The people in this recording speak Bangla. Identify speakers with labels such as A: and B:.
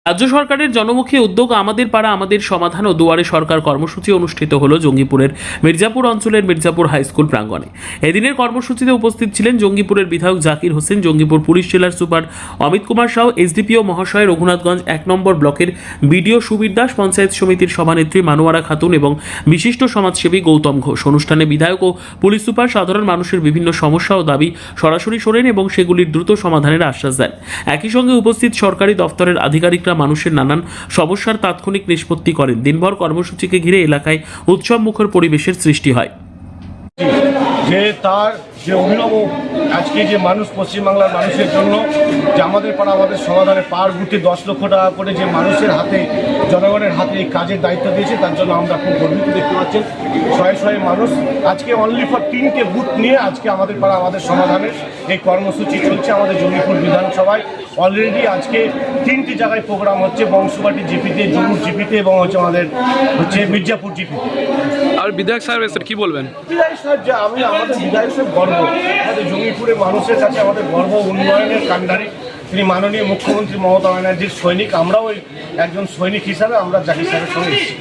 A: রাজ্য সরকারের জনমুখী উদ্যোগ আমাদের পাড়া আমাদের সমাধান ও দুয়ারে সরকার কর্মসূচি অনুষ্ঠিত হলো জঙ্গিপুরের মির্জাপুর অঞ্চলের মির্জাপুর হাই স্কুল প্রাঙ্গণে। এদিনের কর্মসূচিতে উপস্থিত ছিলেন জঙ্গিপুরের বিধায়ক জাকির হোসেন, জঙ্গিপুর পুলিশ জেলার সুপার অমিত কুমার সাউ, এসডিপিও মহাশয়, রঘুনাথগঞ্জ 1 নম্বর ব্লকের বিডিও সুবীর দাস, পঞ্চায়েত সমিতির সভানেত্রী মানুয়ারা খাতুন এবং বিশিষ্ট সমাজসেবী গৌতম ঘোষ। অনুষ্ঠানে বিধায়ক ও পুলিশ সুপার সাধারণ মানুষের বিভিন্ন সমস্যা ও দাবি সরাসরি শোনেন এবং সেগুলির দ্রুত সমাধানের আশ্বাস দেন। একই সঙ্গে উপস্থিত সরকারি দপ্তরের আধিকারিকরা মানুষের নানান সমস্যার তাৎক্ষণিক নিষ্পত্তি করেন। দিনভর কর্মসূচিকে ঘিরে এলাকায় উৎসব মুখর পরিবেশের সৃষ্টি হয়।
B: যে তার যে অভিনব আজকে যে মানুষ পশ্চিমবাংলার মানুষের জন্য যে আমাদের পাড়া আমাদের সমাধানে পার বুথে 10 লক্ষ টাকা করে যে মানুষের হাতে, জনগণের হাতে এই কাজের দায়িত্ব দিয়েছে, তার জন্য আমরা খুব গর্বিত। দেখতে পাচ্ছেন শয়ে শয়ে মানুষ আজকে অনলি ফর 3টে বুথ নিয়ে আজকে আমাদের পাড়া আমাদের সমাধানের এই কর্মসূচি চলছে। আমাদের জঙ্গিপুর বিধানসভায় অলরেডি আজকে 3টি জায়গায় প্রোগ্রাম হচ্ছে, বংশবাটি জিপিতে, জরুর জিপিতে এবং আমাদের মির্জাপুর জিপিতে।
C: আর বিধায়ক সাহেব স্যার কি বলবেন?
B: বিধায়ক সাহেব যে আমাদের বিধায়ক সাহেব গর্ব, আমাদের জঙ্গিপুরের মানুষের কাছে আমাদের গর্ব, উন্নয়নের কাণ্ডারি তিনি মাননীয় মুখ্যমন্ত্রী মমতা ব্যানার্জির সৈনিক। আমরাও একজন সৈনিক হিসাবে আমরা জাকির সাহেবের সঙ্গে এসেছি।